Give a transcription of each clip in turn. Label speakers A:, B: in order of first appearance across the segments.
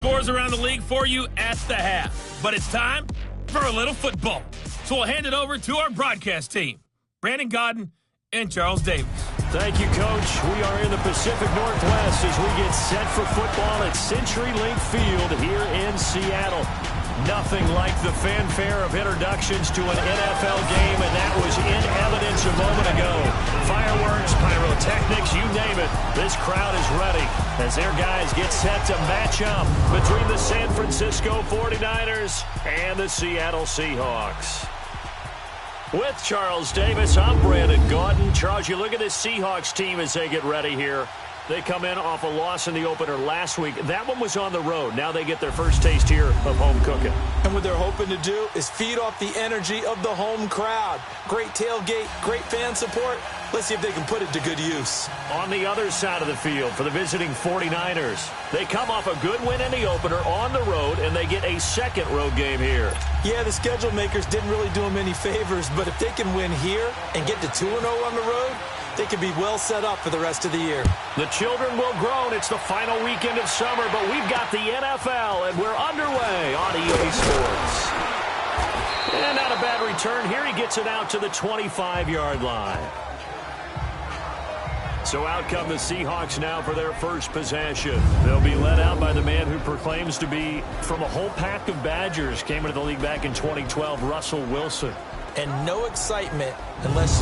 A: Scores around the league for you at the half. But it's time for a little football. So we'll hand it over to our broadcast team, Brandon Godden and Charles Davis.
B: Thank you, Coach. We are in the Pacific Northwest as we get set for football at CenturyLink Field here in Seattle. Nothing like the fanfare of introductions to an NFL game, and that was in evidence a moment ago. Fireworks, pyrotechnics, you name it. This crowd is ready as their guys get set to match up between the San Francisco 49ers and the Seattle Seahawks. With Charles Davis, I'm Brandon Godden. Charles, you look at this Seahawks team as they get ready here. They come in off a loss in the opener last week. That one was on the road. Now they get their first taste here of home cooking.
C: And what they're hoping to do is feed off the energy of the home crowd. Great tailgate, great fan support. Let's see if they can put it to good use.
B: On the other side of the field for the visiting 49ers, they come off a good win in the opener on the road, and they get a second road game here.
C: Yeah, the schedule makers didn't really do them any favors, but if they can win here and get to 2-0 on the road, they can be well set up for the rest of the year.
B: The children will groan. It's the final weekend of summer, but we've got the NFL, and we're underway on EA Sports. And not a bad return here. He gets it out to the 25-yard line. So out come the Seahawks now for their first possession. They'll be led out by the man who proclaims to be from a whole pack of Badgers. Came into the league back in 2012, Russell Wilson.
C: And no excitement unless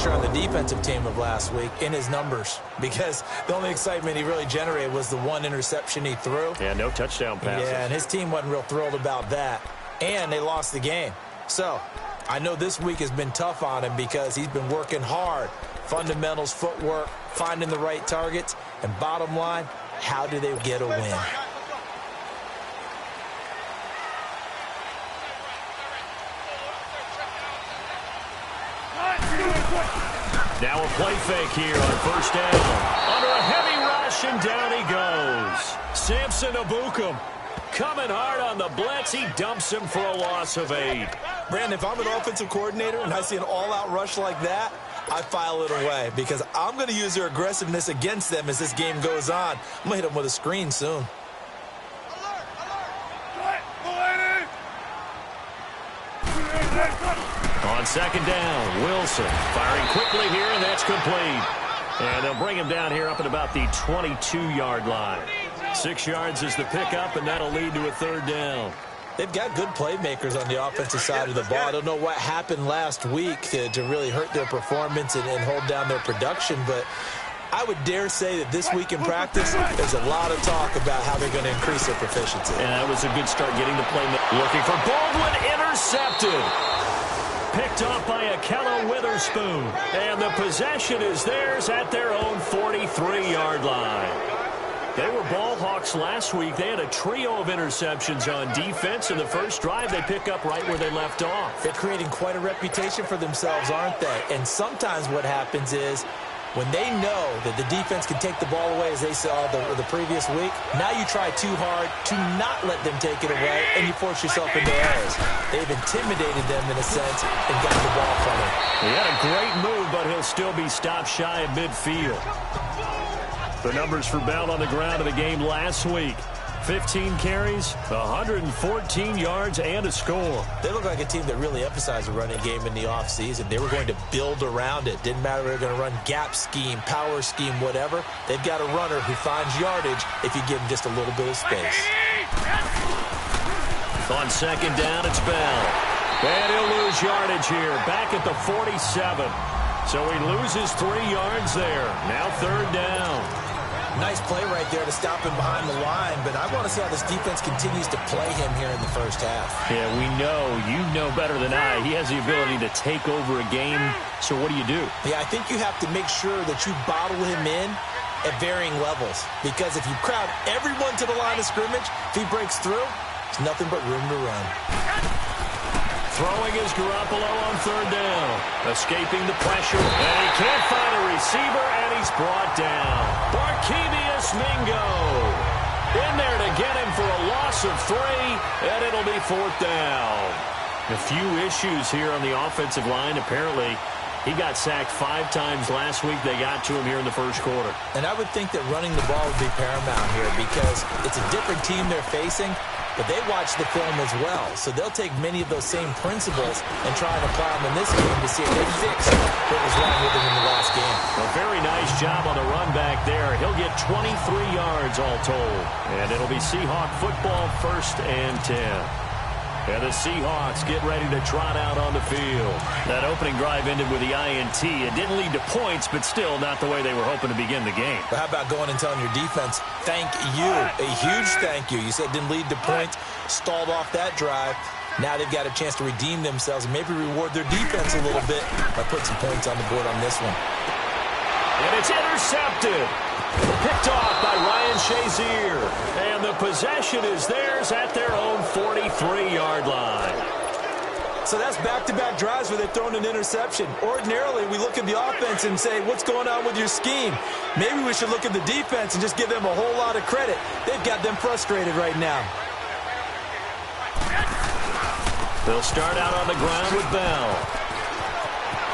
C: you're on the defensive team of last week in his numbers, because the only excitement he really generated was the one interception he threw.
B: Yeah, no touchdown passes.
C: Yeah, and his team wasn't real thrilled about that. And they lost the game. So I know this week has been tough on him because he's been working hard. Fundamentals, footwork, finding the right targets. And bottom line, how do they get a win?
B: Now a play fake here on first down. Under a heavy rush, and down he goes. Samson Abukum coming hard on the blitz. He dumps him for a loss of 8.
C: Brandon, if I'm an offensive coordinator and I see an all-out rush like that, I file it away because I'm going to use their aggressiveness against them as this game goes on. I'm going to hit them with a screen soon.
B: On second down, Wilson firing quickly here, and that's complete. And they'll bring him down here up at about the 22-yard line. 6 yards is the pickup, and that'll lead to a third down.
C: They've got good playmakers on the offensive side of the ball. I don't know what happened last week to really hurt their performance and hold down their production, but I would dare say that this week in practice, there's a lot of talk about how they're going to increase their proficiency.
B: And that was a good start getting the play. Looking for Baldwin, intercepted. Picked off by Akello Witherspoon. And the possession is theirs at their own 43-yard line. They were ball hawks last week. They had a trio of interceptions on defense. In the first drive, they pick up right where they left off.
C: They're creating quite a reputation for themselves, aren't they? And sometimes what happens is when they know that the defense can take the ball away, as they saw the previous week, now you try too hard to not let them take it away, and you force yourself into errors. They've intimidated them in a sense and got the ball from them.
B: He had a great move, but he'll still be stopped shy of midfield. The numbers for Bell on the ground in the game last week. 15 carries, 114 yards, and a score.
C: They look like a team that really emphasized the running game in the offseason. They were going to build around it. Didn't matter if they were going to run gap scheme, power scheme, whatever. They've got a runner who finds yardage if you give him just a little bit of space.
B: On second down, it's Bell. And he'll lose yardage here, back at the 47. So he loses 3 yards there. Now third down.
C: Nice play right there to stop him behind the line, but I want to see how this defense continues to play him here in the first half.
B: Yeah, we know. You know better than I. He has the ability to take over a game. So what do you do?
C: Yeah, I think you have to make sure that you bottle him in at varying levels, because if you crowd everyone to the line of scrimmage, if he breaks through, it's nothing but room to run.
B: Throwing is Garoppolo on third down. Escaping the pressure. And he can't find a receiver, and he's brought down. Barkevious Mingo in there to get him for a loss of 3, and it'll be fourth down. A few issues here on the offensive line. Apparently, He got sacked 5 times last week. They got to him here in the first quarter.
C: And I would think that running the ball would be paramount here because it's a different team they're facing, but they watch the film as well. So they'll take many of those same principles and try and apply them in this game to see if they fix what was wrong with them in the last game.
B: A very nice job on the run back there. He'll get 23 yards all told. And it'll be Seahawk football, 1st and 10. And the Seahawks get ready to trot out on the field. That opening drive ended with the INT. It didn't lead to points, but still not the way they were hoping to begin the game.
C: But how about going and telling your defense, thank you, a huge thank you. You said it didn't lead to points, stalled off that drive. Now they've got a chance to redeem themselves and maybe reward their defense a little bit by putting some points on the board on this one.
B: And it's intercepted. Picked off by Ryan Shazier. And the possession is theirs at their own 43-yard line.
C: So that's back-to-back drives where they've thrown an interception. Ordinarily, we look at the offense and say, what's going on with your scheme? Maybe we should look at the defense and just give them a whole lot of credit. They've got them frustrated right now.
B: They'll start out on the ground with Bell.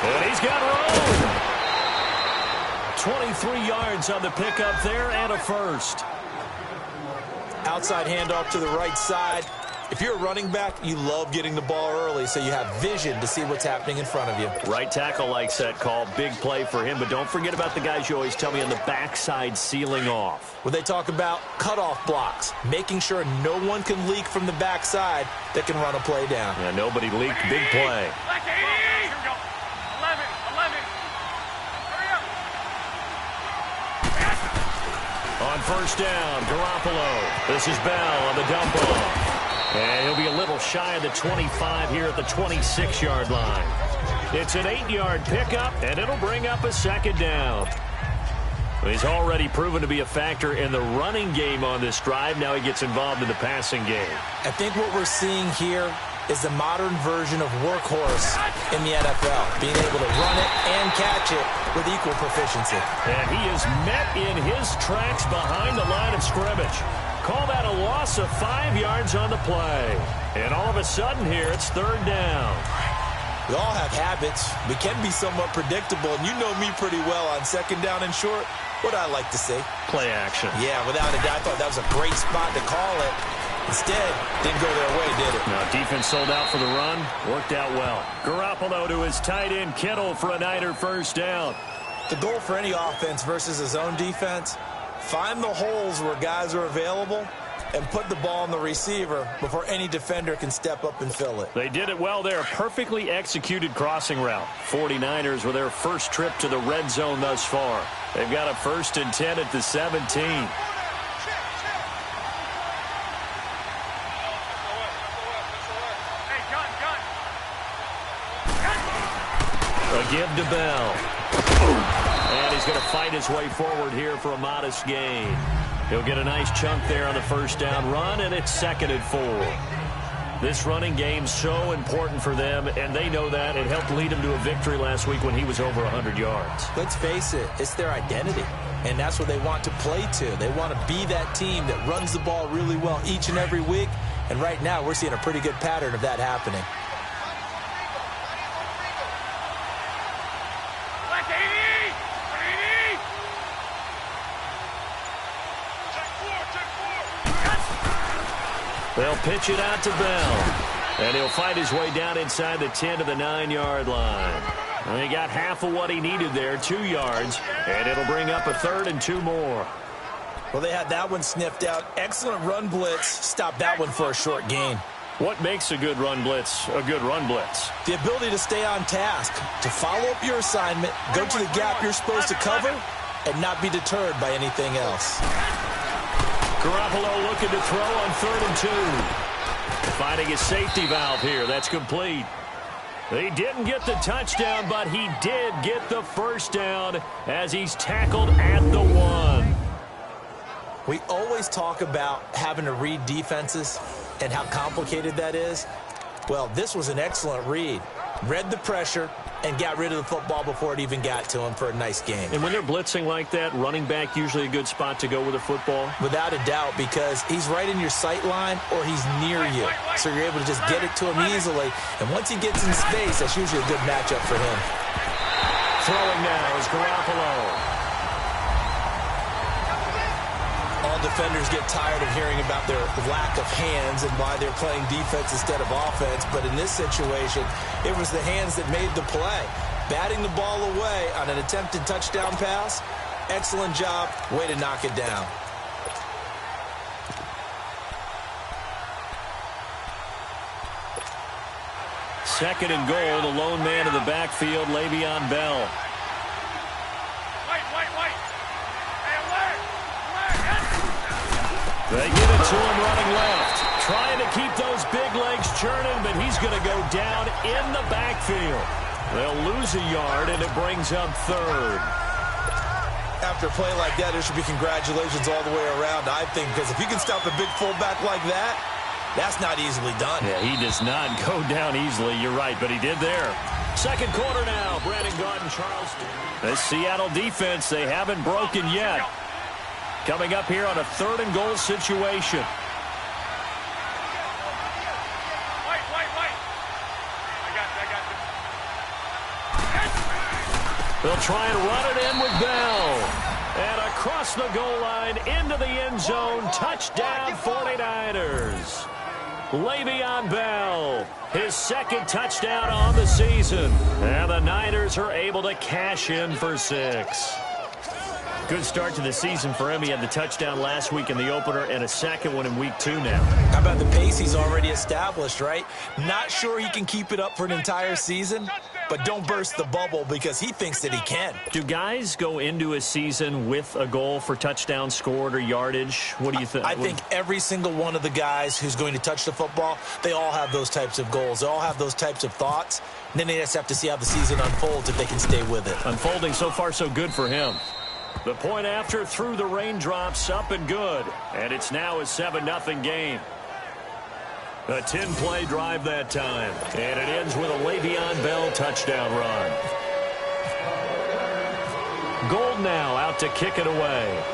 B: And he's got room. 23 yards on the pickup there and a first.
C: Outside handoff to the right side. If you're a running back, you love getting the ball early so you have vision to see what's happening in front of you.
B: Right tackle likes that call. Big play for him. But don't forget about the guys you always tell me on the backside sealing off.
C: When they talk about cutoff blocks, making sure no one can leak from the backside that can run a play down.
B: Yeah, nobody leaked. Big play. On first down, Garoppolo. This is Bell on the dump off. And he'll be a little shy of the 25 here at the 26-yard line. It's an 8-yard pickup, and it'll bring up a 2nd down. He's already proven to be a factor in the running game on this drive. Now he gets involved in the passing game.
C: I think what we're seeing here is the modern version of workhorse in the NFL, being able to run it and catch it with equal proficiency.
B: And he is met in his tracks behind the line of scrimmage. Call that a loss of 5 yards on the play. And all of a sudden here, it's 3rd down.
C: We all have habits. We can be somewhat predictable, and you know me pretty well on 2nd down and short. What I like to say?
B: Play action.
C: Yeah, without a doubt, I thought that was a great spot to call it. Instead, didn't go their way, did it?
B: Now, defense sold out for the run. Worked out well. Garoppolo to his tight end, Kittle, for a Niner 1st down.
C: The goal for any offense versus his own defense, find the holes where guys are available and put the ball on the receiver before any defender can step up and fill it.
B: They did it well there. Perfectly executed crossing route. 49ers with their first trip to the red zone thus far. They've got a 1st and 10 at the 17. A give to Bell. And he's going to fight his way forward here for a modest gain. He'll get a nice chunk there on the 1st down run, and it's 2nd and 4. This running game's so important for them, and they know that. It helped lead him to a victory last week when he was over 100 yards.
C: Let's face it, it's their identity, and that's what they want to play to. They want to be that team that runs the ball really well each and every week, and right now we're seeing a pretty good pattern of that happening.
B: They'll pitch it out to Bell. And he'll fight his way down inside the 10 to the 9-yard line. And he got half of what he needed there, 2 yards. And it'll bring up a 3rd and 2 more.
C: Well, they had that one sniffed out. Excellent run blitz. Stop that one for a short gain.
B: What makes a good run blitz a good run blitz?
C: The ability to stay on task, to follow up your assignment, go to the gap you're supposed to cover, and not be deterred by anything else.
B: Garoppolo looking to throw on 3rd and 2. Finding his safety valve here. That's complete. He didn't get the touchdown, but he did get the 1st down as he's tackled at the 1.
C: We always talk about having to read defenses and how complicated that is. Well, this was an excellent read. Read the pressure and got rid of the football before it even got to him for a nice game.
B: And when they're blitzing like that, running back usually a good spot to go with a football?
C: Without a doubt, because he's right in your sight line or he's near you. So you're able to just get it to him easily. And once he gets in space, that's usually a good matchup for him.
B: Throwing now is Garoppolo.
C: All defenders get tired of hearing about their lack of hands and why they're playing defense instead of offense. But in this situation, it was the hands that made the play. Batting the ball away on an attempted touchdown pass. Excellent job. Way to knock it down.
B: Second and goal, the lone man in the backfield, Le'Veon Bell. They give it to him running left. Trying to keep those big legs churning, but he's going to go down in the backfield. They'll lose a yard, and it brings up third.
C: After a play like that, there should be congratulations all the way around, I think, because if you can stop a big fullback like that, that's not easily done.
B: Yeah, he does not go down easily. You're right, but he did there. Second quarter now. Brandon Gaudin, Charleston. The Seattle defense, they haven't broken yet. Coming up here on a third and goal situation. They'll try and run it in with Bell. And across the goal line into the end zone. Touchdown 49ers. Le'Veon Bell, his second touchdown on the season. And the Niners are able to cash in for 6. Good start to the season for him. He had the touchdown last week in the opener and a second one in week 2 now.
C: How about the pace he's already established, right? Not sure he can keep it up for an entire season, but don't burst the bubble because he thinks that he can.
B: Do guys go into a season with a goal for touchdown scored or yardage? What do you think?
C: I think every single one of the guys who's going to touch the football, they all have those types of goals. They all have those types of thoughts. And then they just have to see how the season unfolds if they can stay with it.
B: Unfolding so far so good for him. The point after through the raindrops, up and good. And it's now a 7-0 game. A 10-play drive that time. And it ends with a Le'Veon Bell touchdown run. Gold now out to kick it away.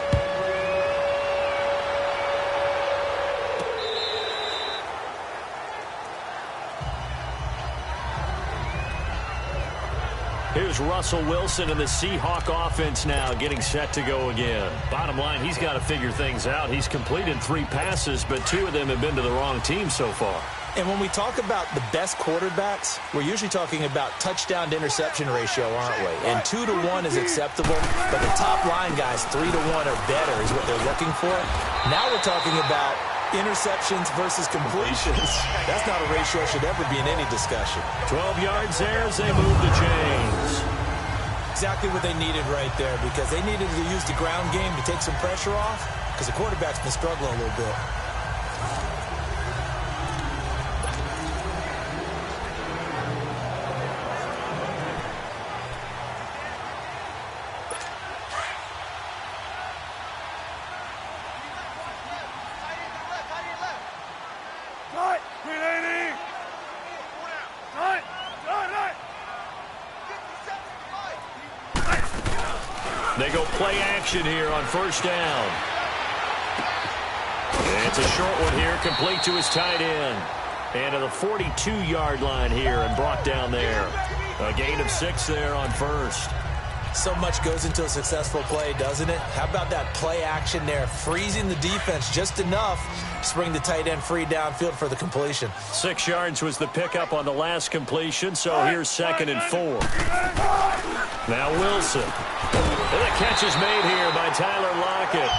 B: Here's Russell Wilson and the Seahawk offense now getting set to go again. Bottom line, he's got to figure things out. He's completed 3 passes, but 2 of them have been to the wrong team so far.
C: And when we talk about the best quarterbacks, we're usually talking about touchdown to interception ratio, aren't we? And 2 to 1 is acceptable, but the top line guys, 3 to 1 or better is what they're looking for. Now we're talking about interceptions versus completions. That's not a ratio that should ever be in any discussion.
B: 12 yards there as they move the chains.
C: Exactly what they needed right there, because they needed to use the ground game to take some pressure off, because the quarterback's been struggling a little bit.
B: They go play action here on first down. It's a short one here, complete to his tight end. And to the 42-yard line here and brought down there. A gain of 6 there on first.
C: So much goes into a successful play, doesn't it? How about that play action there, freezing the defense just enough to bring the tight end free downfield for the completion.
B: 6 yards was the pickup on the last completion, so here's 2nd and 4. Now Wilson. And the catch is made here by Tyler Lockett.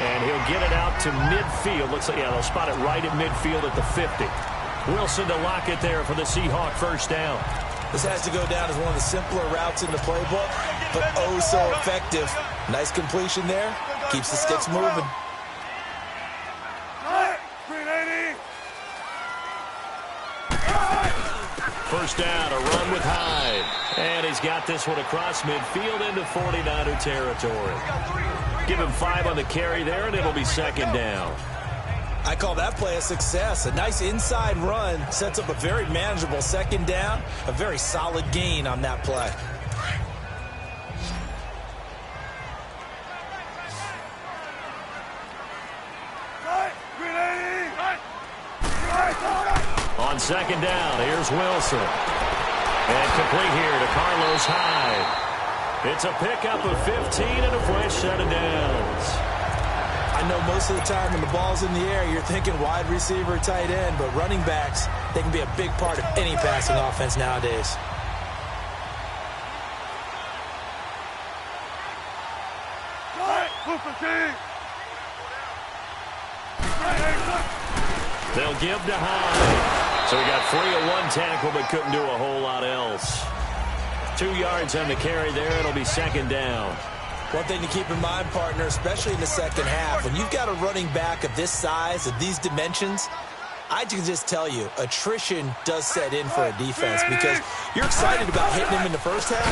B: And he'll get it out to midfield. Looks like, yeah, they'll spot it right at midfield at the 50. Wilson to Lockett there for the Seahawk first down.
C: This has to go down as one of the simpler routes in the playbook, but oh so effective. Nice completion there. Keeps the sticks moving.
B: First down, a run with Hyde. And he's got this one across midfield into 49er territory. Give him 5 on the carry there, and it'll be 2nd down.
C: I call that play a success. A nice inside run sets up a very manageable 2nd down. A very solid gain on that play.
B: On 2nd down, here's Wilson. And complete here to Carlos Hyde. It's a pickup of 15 and a fresh set of downs.
C: I know most of the time when the ball's in the air, you're thinking wide receiver, tight end, but running backs, they can be a big part of any passing offense nowadays.
B: They'll give to High. So he got free of one tackle but couldn't do a whole lot else. 2 yards on the carry there. It'll be second down.
C: One thing to keep in mind, partner, especially in the second half, when you've got a running back of this size, of these dimensions, I can just tell you, attrition does set in for a defense because you're excited about hitting him in the first half.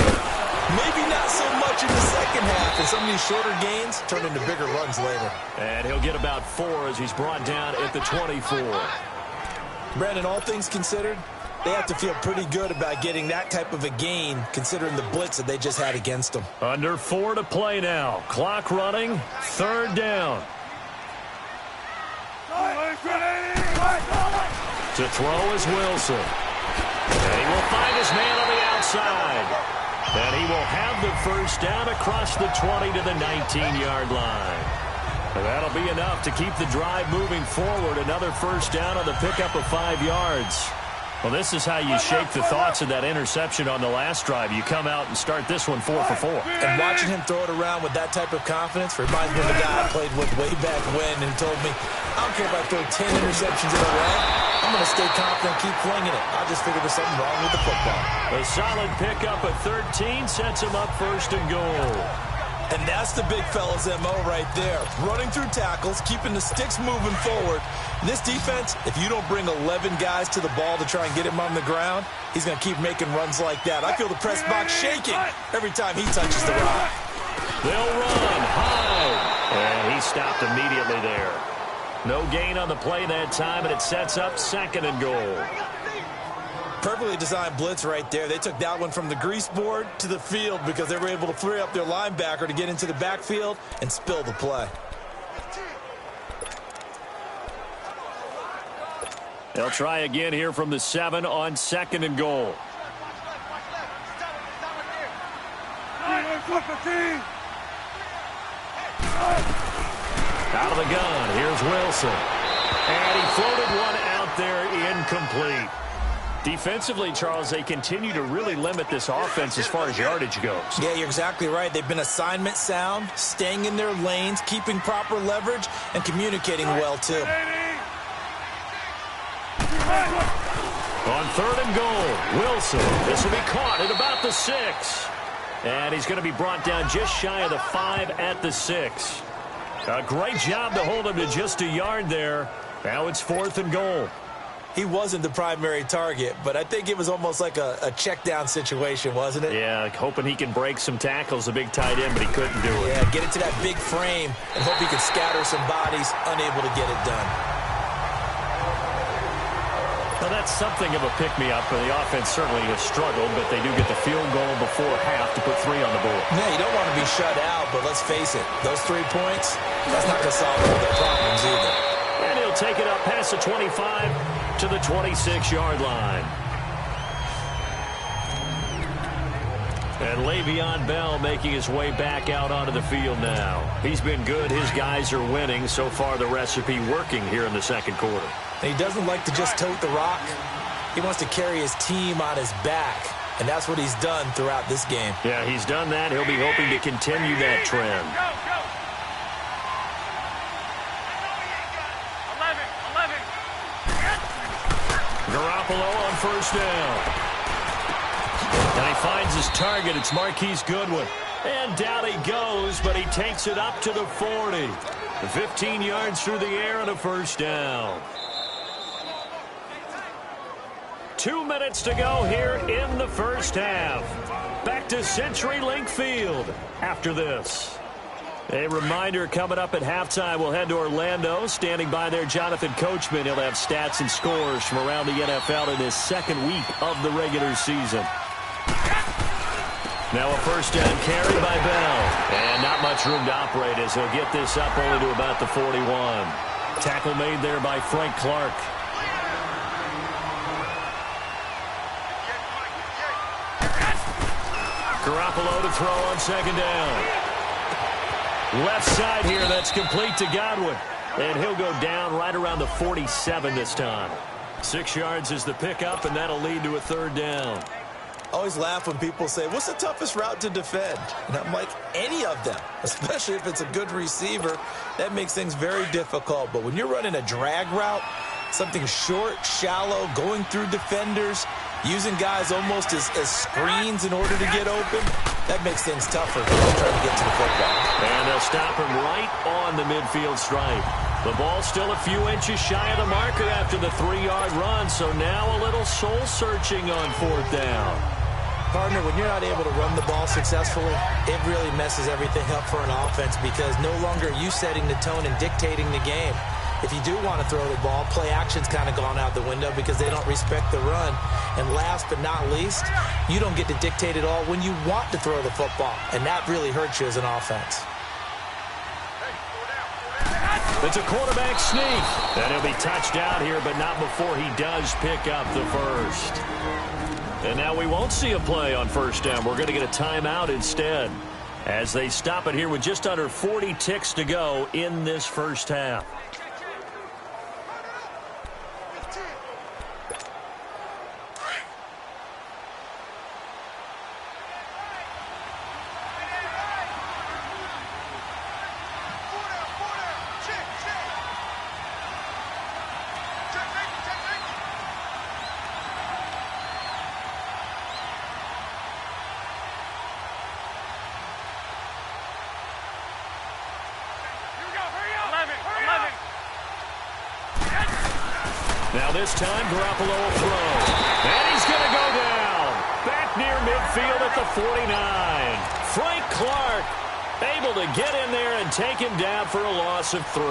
C: Maybe not so much in the second half, and some of these shorter gains turn into bigger runs later.
B: And he'll get about 4 as he's brought down at the 24.
C: Brandon, all things considered, they have to feel pretty good about getting that type of a gain considering the blitz that they just had against them.
B: Under 4 to play now. Clock running. Third down. To throw is Wilson. And he will find his man on the outside. And he will have the first down across the 20 to the 19-yard line. And that'll be enough to keep the drive moving forward. Another first down on the pickup of 5 yards. Well, this is how you shape the thoughts of that interception on the last drive. You come out and start this one 4 for 4.
C: And watching him throw it around with that type of confidence reminds me of a guy I played with way back when and told me, I don't care if I throw 10 interceptions in a row. I'm going to stay confident, keep flinging it. I just figured there's something wrong with the football.
B: A solid pickup at 13 sets him up first and goal.
C: And that's the big fella's MO right there. Running through tackles, keeping the sticks moving forward. This defense, if you don't bring 11 guys to the ball to try and get him on the ground, he's going to keep making runs like that. I feel the press box shaking every time he touches the rock.
B: They'll run high. And he stopped immediately there. No gain on the play that time, and it sets up second and goal.
C: Perfectly designed blitz right there. They took that one from the grease board to the field because they were able to free up their linebacker to get into the backfield and spill the play.
B: They'll try again here from the 7 on second and goal. Out of the gun, here's Wilson. And he floated one out there incomplete. Defensively, Charles, they continue to really limit this offense as far as yardage goes.
C: Yeah, you're exactly right. They've been assignment sound, staying in their lanes, keeping proper leverage, and communicating well, too.
B: On third and goal, Wilson. This will be caught at about the 6. And he's going to be brought down just shy of the 5 at the 6. A great job to hold him to just a yard there. Now it's fourth and goal.
C: He wasn't the primary target, but I think it was almost like a check-down situation, wasn't it?
B: Yeah, hoping he can break some tackles, a big tight end, but he couldn't do it.
C: Yeah, get into that big frame and hope he can scatter some bodies, unable to get it done.
B: Well, that's something of a pick-me-up. The offense certainly has struggled, but they do get the field goal before half to put 3 on the board.
C: Yeah, you don't want to be shut out, but let's face it, those 3 points, that's not going to solve all their problems either.
B: And he'll take it up past the 25 to the 26-yard line. And Le'Veon Bell making his way back out onto the field now. He's been good. His guys are winning. So far, the recipe working here in the second quarter.
C: And he doesn't like to just tote the rock. He wants to carry his team on his back, and that's what he's done throughout this game.
B: Yeah, he's done that. He'll be hoping to continue that trend. Garoppolo on first down. And he finds his target. It's Marquise Goodwin. And down he goes, but he takes it up to the 40. 15 yards through the air and a first down. 2 minutes to go here in the first half. Back to CenturyLink Field after this. A reminder, coming up at halftime, we'll head to Orlando. Standing by there, Jonathan Coachman. He'll have stats and scores from around the NFL in his second week of the regular season. Now a first down carry by Bell. And not much room to operate as he'll get this up only to about the 41. Tackle made there by Frank Clark. Garoppolo to throw on second down. Left side here, that's complete to Godwin. And he'll go down right around the 47 this time. 6 yards is the pickup, and that'll lead to a third down.
C: I always laugh when people say, what's the toughest route to defend? And I'm like, any of them, especially if it's a good receiver. That makes things very difficult. But when you're running a drag route, something short, shallow, going through defenders, using guys almost as screens in order to get open, that makes things tougher when they're trying to get to the football.
B: And they'll stop him right on the midfield stripe. The ball's still a few inches shy of the marker after the 3-yard run, so now a little soul-searching on fourth down.
C: Partner, when you're not able to run the ball successfully, it really messes everything up for an offense because no longer are you setting the tone and dictating the game. If you do want to throw the ball, play action's kind of gone out the window because they don't respect the run. And last but not least, you don't get to dictate it all when you want to throw the football. And that really hurts you as an offense.
B: It's a quarterback sneak. And he'll be touched out here, but not before he does pick up the first. And now we won't see a play on first down. We're going to get a timeout instead as they stop it here with just under 40 ticks to go in this first half. Now this time, Garoppolo will throw. And he's going to go down. Back near midfield at the 49. Frank Clark able to get in there and take him down for a loss of 3.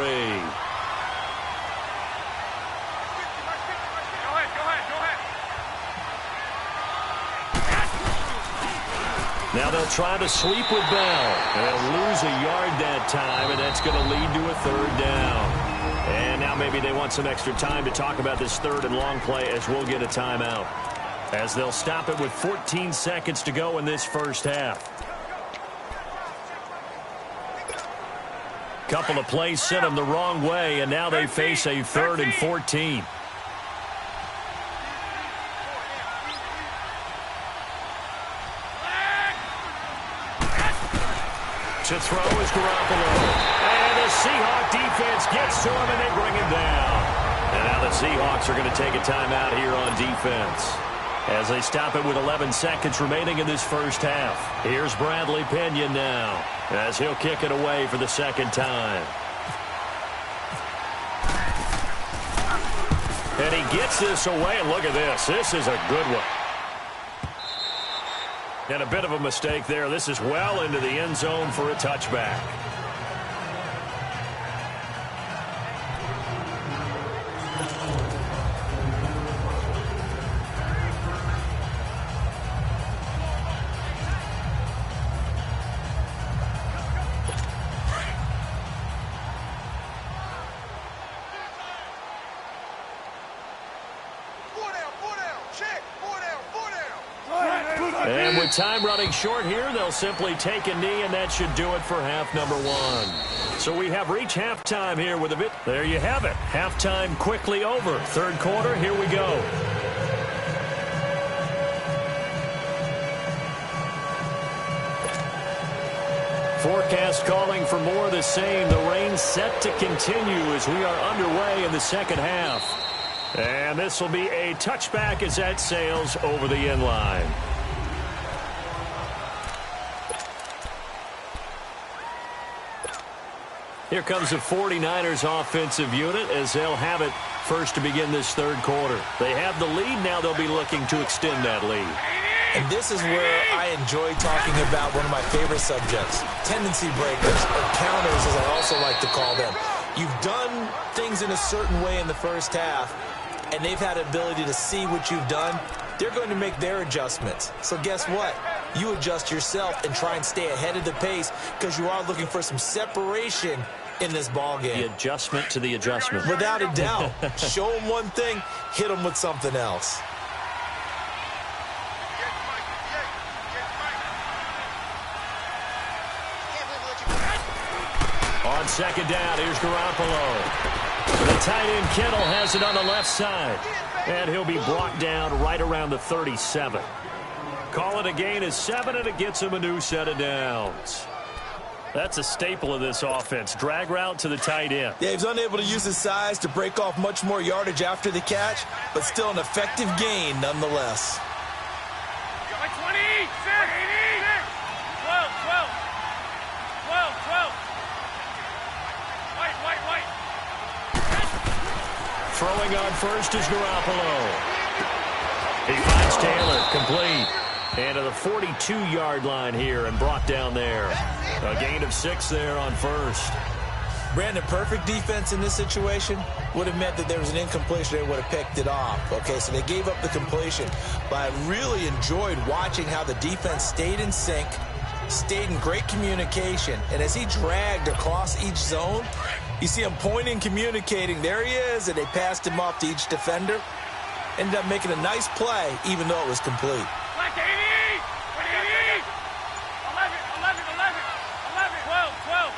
B: Now they'll try to sweep with Bell. They'll lose a yard that time, and that's going to lead to a third down. And now maybe they want some extra time to talk about this third and long play as we'll get a timeout. As they'll stop it with 14 seconds to go in this first half. Couple of plays sent them the wrong way, and now they face a 3rd and 14. To throw is Garoppolo. And the Seahawk defense gets to him, and they bring him down. And now the Seahawks are going to take a timeout here on defense as they stop it with 11 seconds remaining in this first half. Here's Bradley Pinion now as he'll kick it away for the second time. And he gets this away, and look at this. This is a good one. And a bit of a mistake there. This is well into the end zone for a touchback. And with time running short here, they'll simply take a knee, and that should do it for half number 1. So we have reached halftime here with a bit. There you have it. Halftime quickly over. Third quarter, here we go. Forecast calling for more of the same. The rain set to continue as we are underway in the second half. And this will be a touchback as that sails over the end line. Here comes the 49ers offensive unit as they'll have it first to begin this third quarter. They have the lead. Now they'll be looking to extend that lead.
C: And this is where I enjoy talking about one of my favorite subjects, tendency breakers, or counters as I also like to call them. You've done things in a certain way in the first half, and they've had the ability to see what you've done. They're going to make their adjustments. So guess what? You adjust yourself and try and stay ahead of the pace because you are looking for some separation in this ball game.
B: The adjustment to the adjustment.
C: Without a doubt. Show them one thing, hit them with something else.
B: On second down, here's Garoppolo. The tight end Kittle has it on the left side. And he'll be brought down right around the 37. Call it a gain of 7, and it gets him a new set of downs. That's a staple of this offense. Drag route to the tight end.
C: Yeah, he's unable to use his size to break off much more yardage after the catch, but still an effective gain nonetheless.
D: 20, 6, 12, 12, 12, 12. White.
B: Throwing on first is Garoppolo. He finds Taylor, complete. And to the 42-yard line here and brought down there. A gain of 6 there on first.
C: Brandon, perfect defense in this situation would have meant that there was an incompletion. They would have picked it off. Okay, so they gave up the completion. But I really enjoyed watching how the defense stayed in sync, stayed in great communication. And as he dragged across each zone, you see him pointing, communicating. There he is, and they passed him off to each defender. Ended up making a nice play, even though it was complete.
D: 12.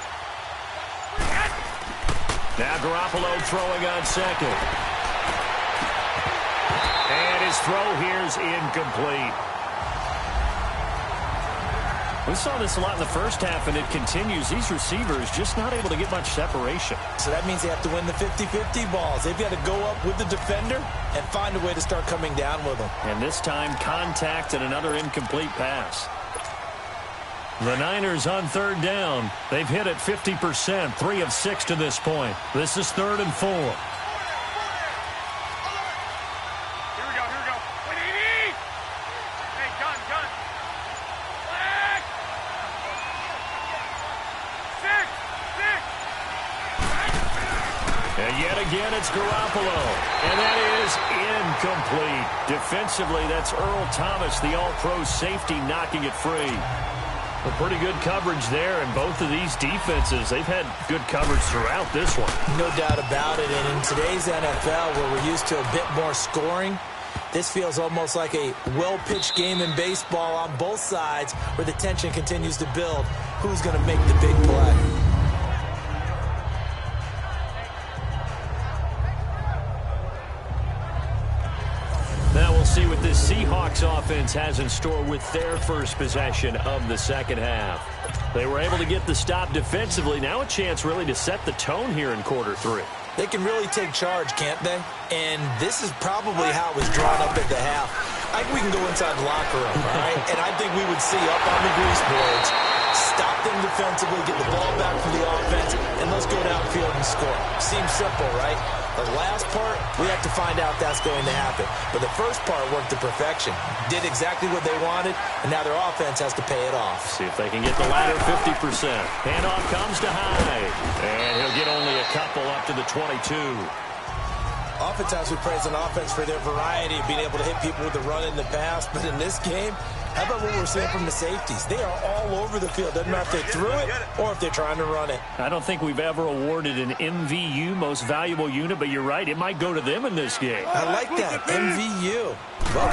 B: Now Garoppolo throwing on second. And his throw here's incomplete. We saw this a lot in the first half, and it continues. These receivers just not able to get much separation.
C: So that means they have to win the 50-50 balls. They've got to go up with the defender and find a way to start coming down with them.
B: And this time, contact and another incomplete pass. The Niners on third down. They've hit it 50%, 3 of 6 to this point. This is 3rd and 4.
D: Here we go. Hey, gun. Flag. 6.
B: And yet again, it's Garoppolo. And that is incomplete. Defensively, that's Earl Thomas, the all-pro safety, knocking it free. A pretty good coverage there, and both of these defenses, they've had good coverage throughout this one.
C: No doubt about it, and in today's NFL, where we're used to a bit more scoring, this feels almost like a well-pitched game in baseball on both sides, where the tension continues to build. Who's going to make the big play?
B: Now we'll see what this Seahawks offense has in store with their first possession of the second half. They were able to get the stop defensively. Now a chance really to set the tone here in quarter 3.
C: They can really take charge, can't they? And this is probably how it was drawn up at the half. I think we can go inside the locker room, all right? And I think we would see up on the grease boards, stop them defensively, get the ball back from the offense, and let's go downfield and score. Seems simple, right? The last part, we have to find out that's going to happen. But the first part worked to perfection. Did exactly what they wanted, and now their offense has to pay it off.
B: See if they can get the latter 50%. Handoff comes to Hyde. And he'll get only a couple up to the 22.
C: Oftentimes we praise an offense for their variety of being able to hit people with the run in the pass. But in this game, how about what we're seeing from the safeties? They are all over the field. Doesn't matter if they threw it or if they're trying to run it.
B: I don't think we've ever awarded an MVU, most valuable unit, but you're right. It might go to them in this game.
C: I like that. MVU. Well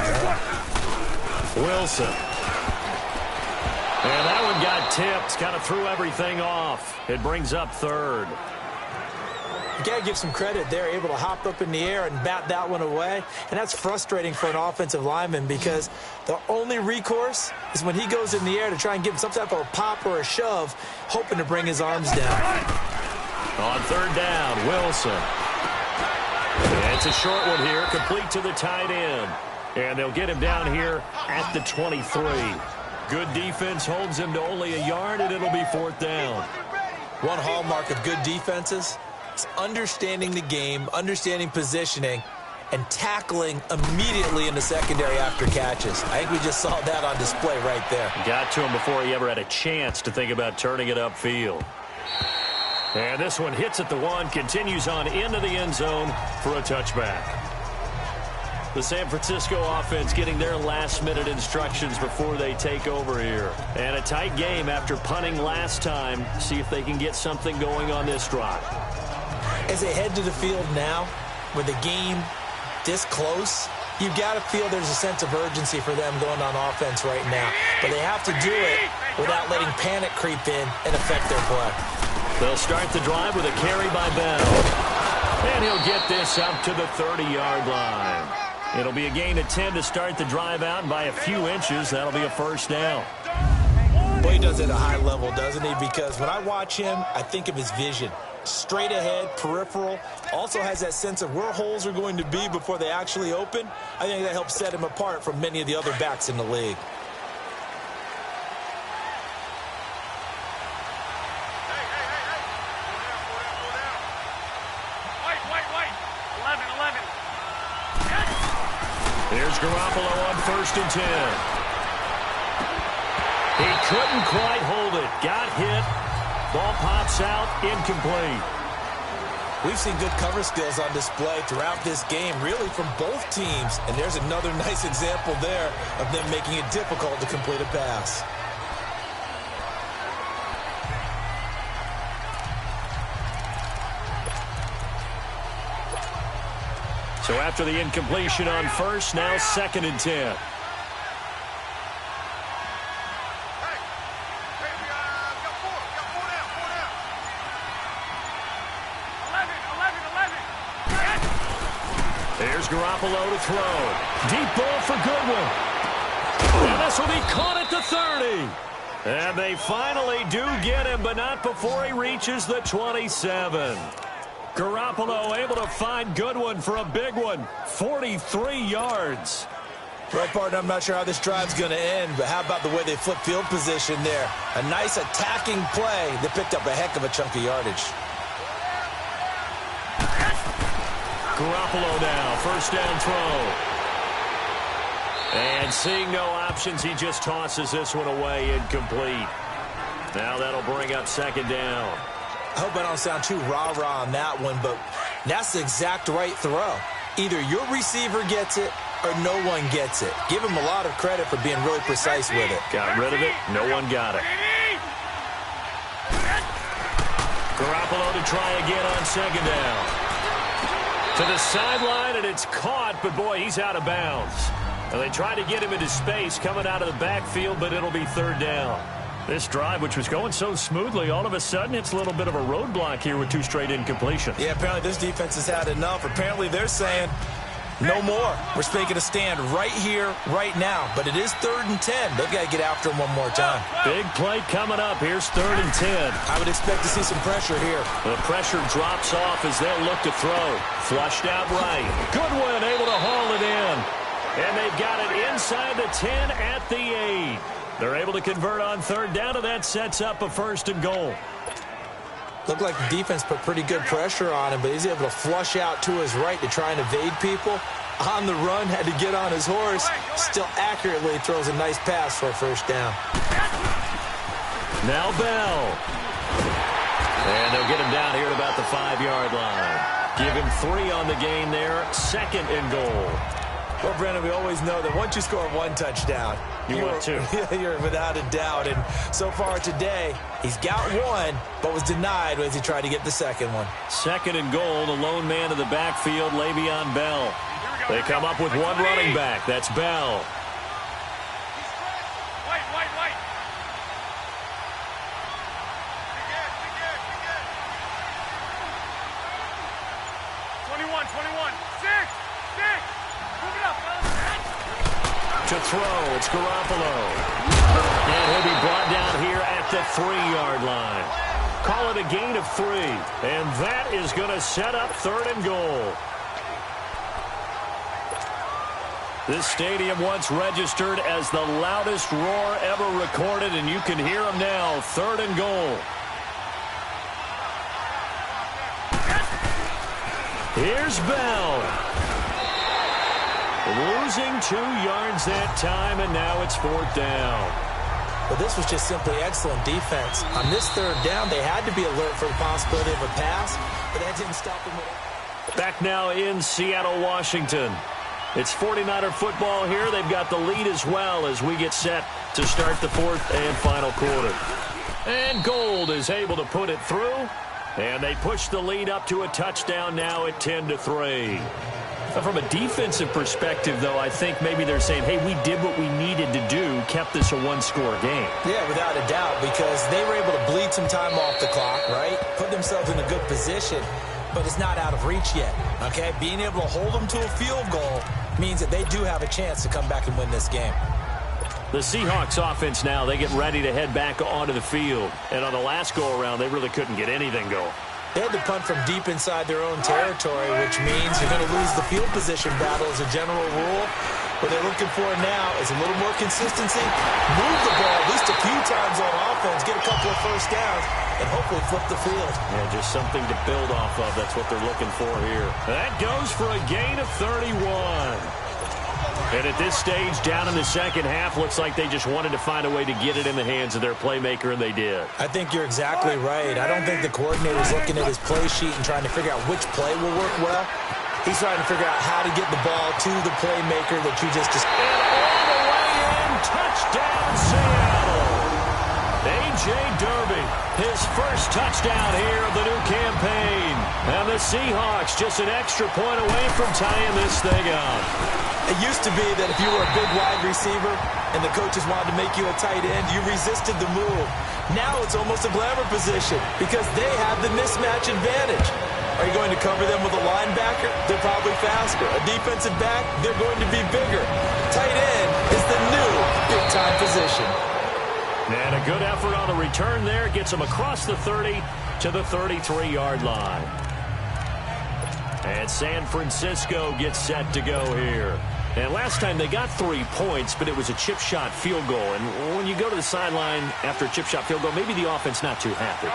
C: done.
B: Wilson. And that one got tipped. Kind of threw everything off. It brings up 3rd.
C: You got to give some credit. They're able to hop up in the air and bat that one away. And that's frustrating for an offensive lineman because the only recourse is when he goes in the air to try and give him some type of a pop or a shove, hoping to bring his arms down.
B: On 3rd down, Wilson. And it's a short one here, complete to the tight end. And they'll get him down here at the 23. Good defense holds him to only a yard, and it'll be 4th down.
C: One hallmark of good defenses is understanding the game, understanding positioning, and tackling immediately in the secondary after catches. I think we just saw that on display right there.
B: Got to him before he ever had a chance to think about turning it upfield. And this one hits at the 1, continues on into the end zone for a touchback. The San Francisco offense getting their last-minute instructions before they take over here. And a tight game after punting last time. See if they can get something going on this drive.
C: As they head to the field now, with the game this close, you've got to feel there's a sense of urgency for them going on offense right now. But they have to do it without letting panic creep in and affect their play.
B: They'll start the drive with a carry by Bell. And he'll get this up to the 30-yard line. It'll be a gain of 10 to start the drive out, and by a few inches, that'll be a first down.
C: Well, he does it at a high level, doesn't he? Because when I watch him, I think of his vision. Straight ahead, peripheral. Also has that sense of where holes are going to be before they actually open. I think that helps set him apart from many of the other backs in the league.
B: Here's Garoppolo on 1st and 10. He couldn't quite hold it. Got hit. Ball pops out. Incomplete.
C: We've seen good cover skills on display throughout this game, really from both teams. And there's another nice example there of them making it difficult to complete a pass.
B: So after the incompletion on 1st, now 2nd and 10. Here's Garoppolo to throw. Deep ball for Goodwin. And this will be caught at the 30. And they finally do get him, but not before he reaches the 27. Garoppolo able to find Goodwin for a big one. 43 yards.
C: Well, partner, I'm not sure how this drive's going to end, but how about the way they flip field position there? A nice attacking play that picked up a heck of a chunk of yardage.
B: Garoppolo now, 1st down throw. And seeing no options, he just tosses this one away, incomplete. Now that'll bring up 2nd down.
C: I hope I don't sound too rah-rah on that one, but that's the exact right throw. Either your receiver gets it or no one gets it. Give him a lot of credit for being really precise with it.
B: Got rid of it. No one got it. Garoppolo to try again on 2nd down. To the sideline, and it's caught, but boy, he's out of bounds. And they try to get him into space coming out of the backfield, but it'll be 3rd down. This drive, which was going so smoothly, all of a sudden it's a little bit of a roadblock here with 2 straight incompletions.
C: Yeah, apparently this defense has had enough. Apparently they're saying no more. We're making a stand right here, right now. But it is 3rd and 10. They've got to get after him one more time.
B: Big play coming up. Here's 3rd and 10.
C: I would expect to see some pressure here.
B: The pressure drops off as they'll look to throw. Flushed out right. Goodwin able to haul it in. And they've got it inside the 10 at the 8. They're able to convert on 3rd down, and that sets up a 1st and goal.
C: Looked like the defense put pretty good pressure on him, but he's able to flush out to his right to try and evade people. On the run, had to get on his horse. Still accurately throws a nice pass for a 1st down.
B: Now Bell. And they'll get him down here at about the 5-yard line. Give him 3 on the gain there. 2nd and goal.
C: Well, Brandon, we always know that once you score 1 touchdown,
B: you're 2.
C: You're without a doubt. And so far today, he's got 1, but was denied as he tried to get the 2nd one.
B: 2nd and goal, the lone man in the backfield, Le'Veon Bell. They come up with 1 running back. That's Bell.
D: White. 21. 6. Move it up.
B: To throw, it's Garoppolo. And he'll be brought down here at the 3-yard line. Call it a gain of 3. And that is going to set up 3rd and goal. This stadium once registered as the loudest roar ever recorded, and you can hear him now. 3rd and goal. Here's Bell. Losing 2 yards that time, and now it's 4th down.
C: Well, this was just simply excellent defense. On this 3rd down, they had to be alert for the possibility of a pass, but that didn't stop them.
B: Back now in Seattle, Washington. It's 49er football here. They've got the lead as well as we get set to start the 4th and final quarter. And Gold is able to put it through, and they push the lead up to a touchdown now at 10-3. From a defensive perspective, though, I think maybe they're saying, hey, we did what we needed to do, kept this a one-score game.
C: Yeah, without a doubt, because they were able to bleed some time off the clock, right? Put themselves in a good position, but it's not out of reach yet, okay? Being able to hold them to a field goal means that they do have a chance to come back and win this game.
B: The Seahawks offense now, they get ready to head back onto the field. And on the last go-around, they really couldn't get anything going.
C: They had to punt from deep inside their own territory, which means you're going to lose the field position battle as a general rule. What they're looking for now is a little more consistency, move the ball at least a few times on offense, get a couple of first downs, and hopefully flip the field.
B: Yeah, just something to build off of. That's what they're looking for here. That goes for a gain of 31. And at this stage, down in the second half, looks like they just wanted to find a way to get it in the hands of their playmaker, and they did.
C: I think you're exactly right. I don't think the coordinator's looking at his play sheet and trying to figure out which play will work well. He's trying to figure out how to get the ball to the playmaker that you just described.
B: And all the way in, touchdown, Seattle. A.J. Derby, his first touchdown here of the new campaign. And the Seahawks just an extra point away from tying this thing up.
C: It used to be that if you were a big wide receiver and the coaches wanted to make you a tight end, you resisted the move. Now it's almost a glamour position because they have the mismatch advantage. Are you going to cover them with a linebacker? They're probably faster. A defensive back? They're going to be bigger. Tight end is the new big-time position.
B: And a good effort on the return there. Gets them across the 30 to the 33-yard line. And San Francisco gets set to go here. And last time they got 3 points, but it was a chip shot field goal. And when you go to the sideline after a chip shot field goal, maybe the offense not too happy.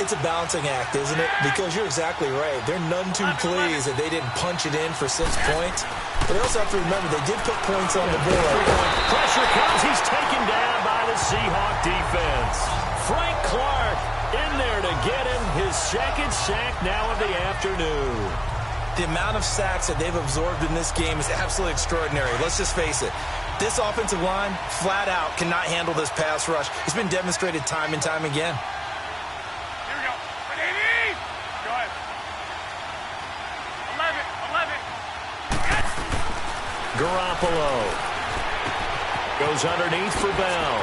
C: It's a balancing act, isn't it? Because you're exactly right. They're none too pleased that they didn't punch it in for 6 points. But they also have to remember they did put points on the board.
B: Pressure comes. He's taken down by the Seahawk defense. Frank Clark in there to get him his second sack now of the afternoon.
C: The amount of sacks that they've absorbed in this game is absolutely extraordinary. Let's just face it. This offensive line, flat out, cannot handle this pass rush. It's been demonstrated time and time again.
D: Here we go. Go ahead. 11.
B: Garoppolo goes underneath for Bell.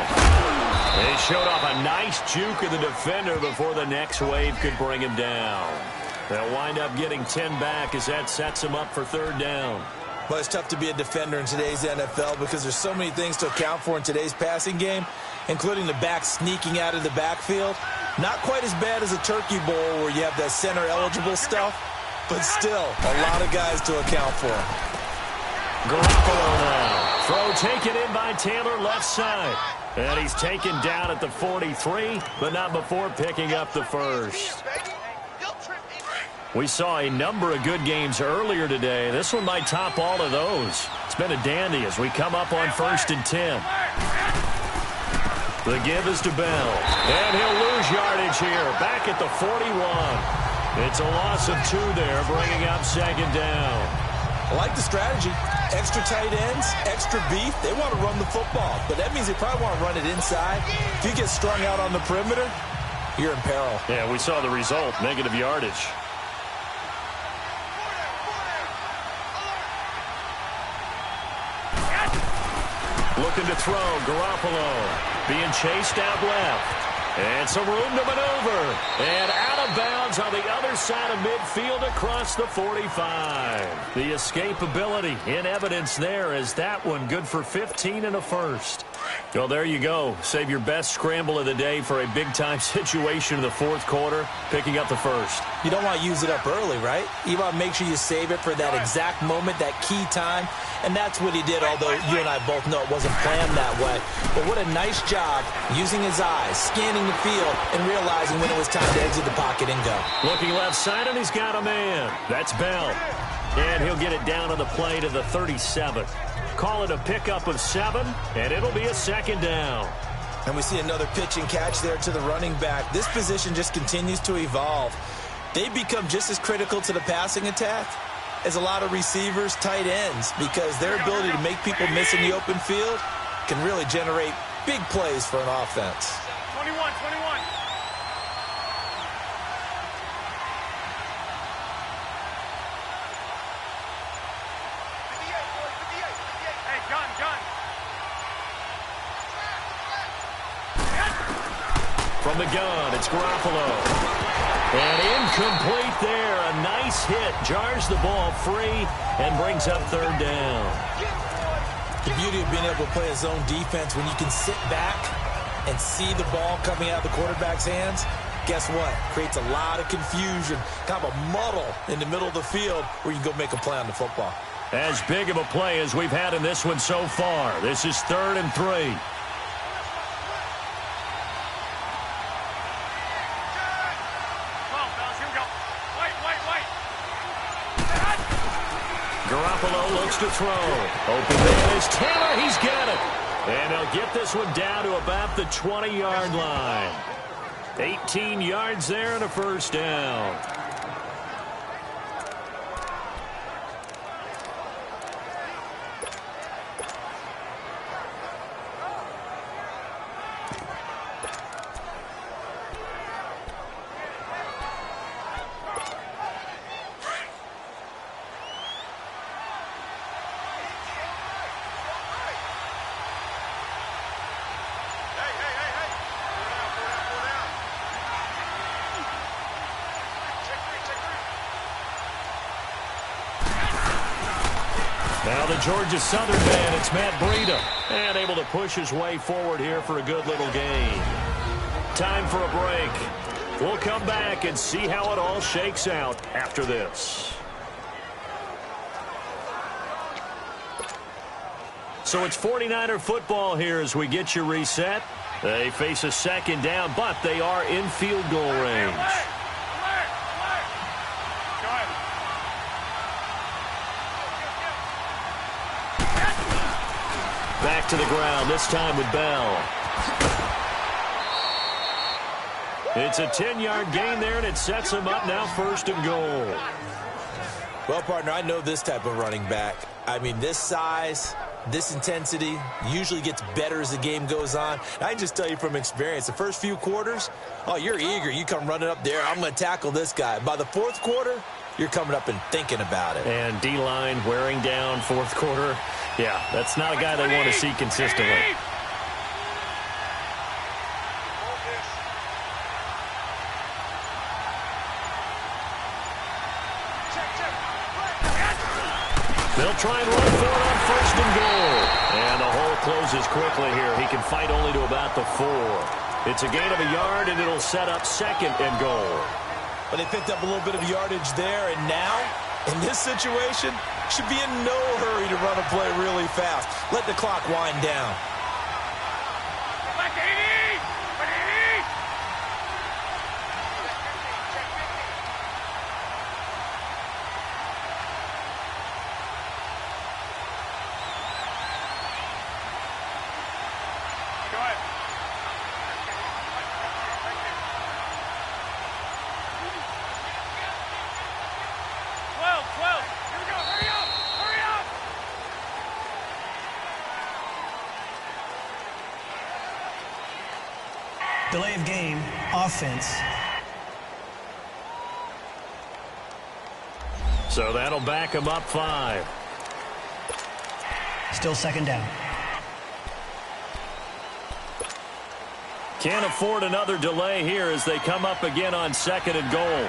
B: They showed off a nice juke of the defender before the next wave could bring him down. They'll wind up getting 10 back as that sets them up for third down.
C: Well, it's tough to be a defender in today's NFL because there's so many things to account for in today's passing game, including the back sneaking out of the backfield. Not quite as bad as a turkey bowl where you have that center-eligible stuff, but still a lot of guys to account for.
B: Garoppolo now. Throw taken in by Taylor left side. And he's taken down at the 43, but not before picking up the first. We saw a number of good games earlier today. This one might top all of those. It's been a dandy as we come up on 1st and 10. The give is to Bell. And he'll lose yardage here. Back at the 41. It's a loss of 2 there, bringing up second down.
C: I like the strategy. Extra tight ends, extra beef. They want to run the football, but that means they probably want to run it inside. If you get strung out on the perimeter, you're in peril.
B: Yeah, we saw the result, negative yardage. Looking to throw, Garoppolo being chased out left. And some room to maneuver. And out of bounds on the other side of midfield across the 45. The escapability in evidence there as that one good for 15 and a first. Well, there you go. Save your best scramble of the day for a big-time situation in the fourth quarter, picking up the first.
C: You don't want to use it up early, right? You want to make sure you save it for that exact moment, that key time. And that's what he did, although you and I both know it wasn't planned that way. But what a nice job using his eyes, scanning the field, and realizing when it was time to exit the pocket and go.
B: Looking left side, and he's got a man. That's Bell. And he'll get it down on the play to the 37. Call it a pickup of 7, and it'll be a second down.
C: And we see another pitch and catch there to the running back. This position just continues to evolve. They become just as critical to the passing attack as a lot of receivers, tight ends, because their ability to make people miss in the open field can really generate big plays for an offense.
D: 21.
B: From the gun, it's Garoppolo. And incomplete there. A nice hit. Jars the ball free and brings up third down.
C: The beauty of being able to play a zone defense when you can sit back and see the ball coming out of the quarterback's hands, guess what? Creates a lot of confusion, kind of a muddle in the middle of the field where you can go make a play on the football.
B: As big of a play as we've had in this one so far. This is 3rd and 3. Garoppolo looks to throw. Open man is Taylor. He's got it. And he'll get this one down to about the 20-yard line. 18 yards there and a first down. Now the Georgia Southern man, it's Matt Breida. And able to push his way forward here for a good little gain. Time for a break. We'll come back and see how it all shakes out after this. So it's 49er football here as we get you reset. They face a second down, but they are in field goal range. Back to the ground, this time with Bell. It's a 10-yard gain there, and it sets him up now 1st and goal.
C: Well, partner, I know this type of running back. I mean, this size, this intensity usually gets better as the game goes on. And I can just tell you from experience, the first few quarters, oh, you're eager. You come running up there, I'm going to tackle this guy. By the 4th quarter, you're coming up and thinking about it.
B: And D-line wearing down 4th quarter. Yeah, that's not a guy they want to see consistently. They'll try and run for it on 1st and goal. And the hole closes quickly here. He can fight only to about the 4. It's a gain of a yard, and it'll set up 2nd and goal.
C: But they picked up a little bit of yardage there, and now, in this situation, should be in no hurry to run a play really fast. Let the clock wind down.
E: Delay of game, offense.
B: So that'll back him up 5.
E: Still 2nd down.
B: Can't afford another delay here as they come up again on 2nd and goal.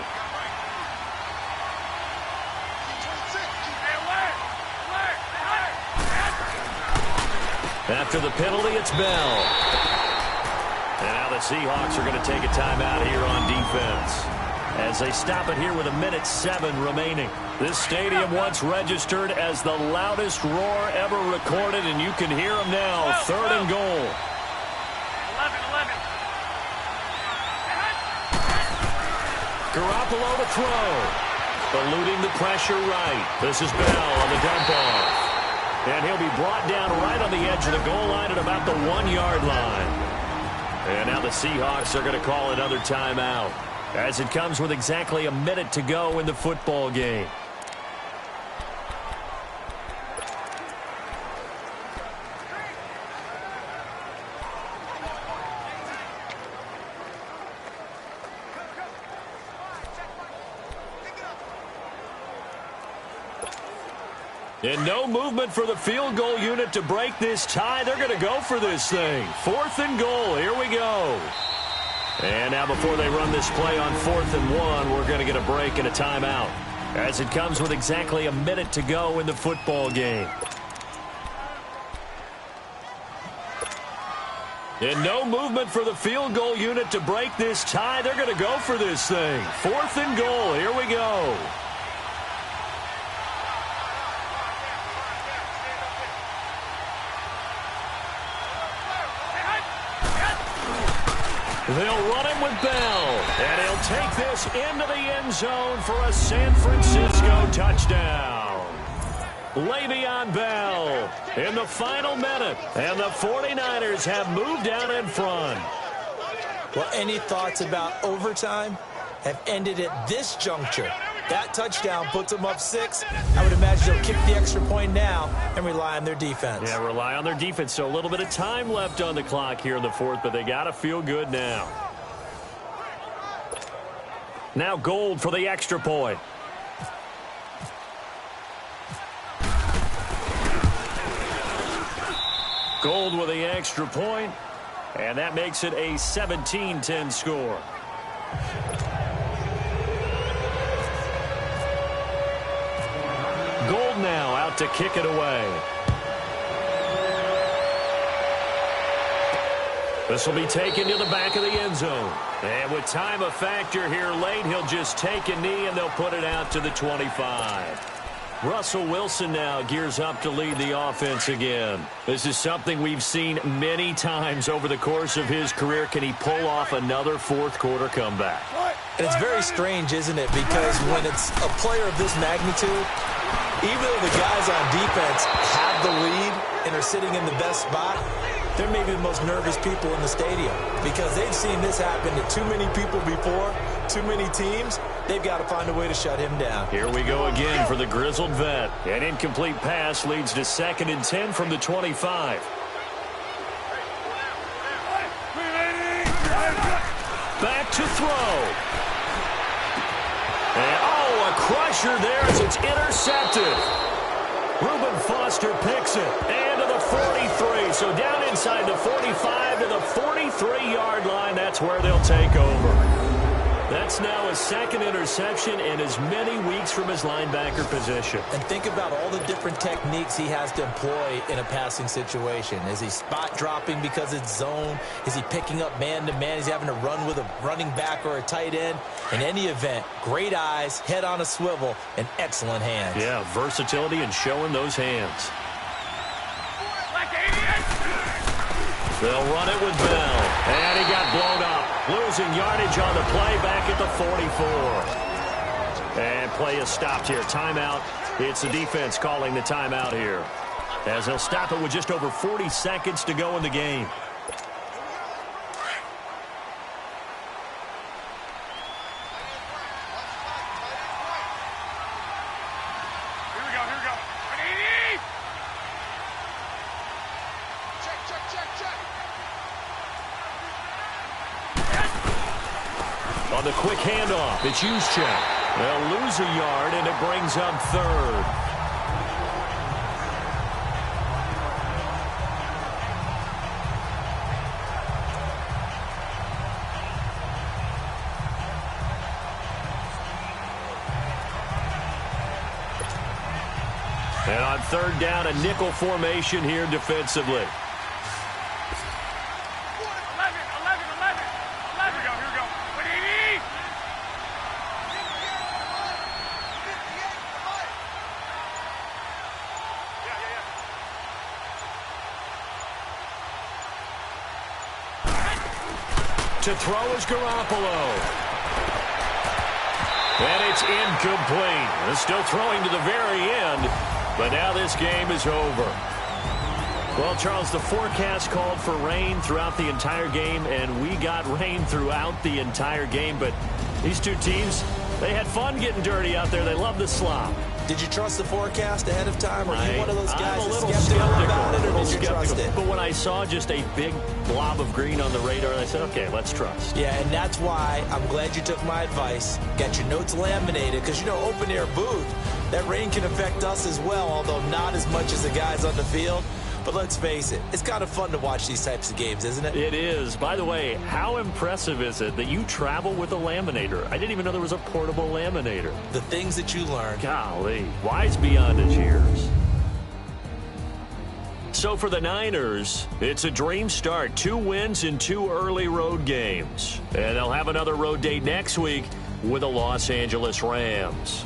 B: After the penalty, it's Bell. And now the Seahawks are going to take a timeout here on defense as they stop it here with 1:07 remaining. This stadium once registered as the loudest roar ever recorded, and you can hear them now. 3rd and goal.
D: 11.
B: Garoppolo to throw. Eluding the pressure right. This is Bell on the dump off. And he'll be brought down right on the edge of the goal line at about the 1-yard line. And now the Seahawks are going to call another timeout as it comes with exactly a minute to go in the football game. And no movement for the field goal unit to break this tie. They're going to go for this thing. 4th and goal. Here we go. And now before they run this play on 4th and 1, we're going to get a break and a timeout, as it comes with exactly a minute to go in the football game. And no movement for the field goal unit to break this tie. They're going to go for this thing. 4th and goal. Here we go. They'll run him with Bell. And he'll take this into the end zone for a San Francisco touchdown. Le'Veon Bell in the final minute, and the 49ers have moved out in front.
C: Well, any thoughts about overtime have ended at this juncture. That touchdown puts them up 6. I would imagine they'll kick the extra point now and rely on their defense.
B: Yeah, rely on their defense. So a little bit of time left on the clock here in the 4th, but they got to feel good now. Now Gold for the extra point. Gold with the extra point, and that makes it a 17-10 score. Gold now out to kick it away. This will be taken to the back of the end zone. And with time a factor here late, he'll just take a knee and they'll put it out to the 25. Russell Wilson now gears up to lead the offense again. This is something we've seen many times over the course of his career. Can he pull off another 4th quarter comeback?
C: And it's very strange, isn't it? Because when it's a player of this magnitude, even though the guys on defense have the lead and are sitting in the best spot, they're maybe the most nervous people in the stadium because they've seen this happen to too many people before, too many teams. They've got to find a way to shut him down.
B: Here we go again for the grizzled vet. An incomplete pass leads to 2nd and 10 from the 25. Back to throw. And, a crusher there as it's intercepted. Reuben Foster picks it. And to the 43. So down inside the 45 to the 43-yard line. That's where they'll take over. That's now his 2nd interception and as many weeks from his linebacker position.
C: And think about all the different techniques he has to employ in a passing situation. Is he spot dropping because it's zone? Is he picking up man-to-man? Is he having to run with a running back or a tight end? In any event, great eyes, head on a swivel, and excellent hands.
B: Yeah, versatility and showing those hands. They'll run it with Bell. And he got blown up. Losing yardage on the play back at the 44. And play is stopped here. Timeout. It's the defense calling the timeout here, as they'll stop it with just over 40 seconds to go in the game. On the quick handoff, it's Juszczyk. They'll lose a yard, and it brings up 3rd. And on 3rd down, a nickel formation here defensively. To throw is Garoppolo. And it's incomplete. They're still throwing to the very end, but now this game is over. Well, Charles, the forecast called for rain throughout the entire game, and we got rain throughout the entire game, but these two teams, they had fun getting dirty out there. They love the slop.
C: Did you trust the forecast ahead of time? Or are you one of those guys
B: I'm a little
C: that's skeptical about it, or did you trust it?
B: But when I saw just a big blob of green on the radar, I said, okay, let's trust.
C: Yeah, and that's why I'm glad you took my advice. Got your notes laminated, because, you know, open-air booth, that rain can affect us as well, although not as much as the guys on the field. But let's face it, it's kind of fun to watch these types of games, isn't it?
B: It is. By the way, how impressive is it that you travel with a laminator? I didn't even know there was a portable laminator.
C: The things that you learn.
B: Golly, wise beyond its years. So for the Niners, it's a dream start. 2 wins in 2 early road games. And they'll have another road date next week with the Los Angeles Rams.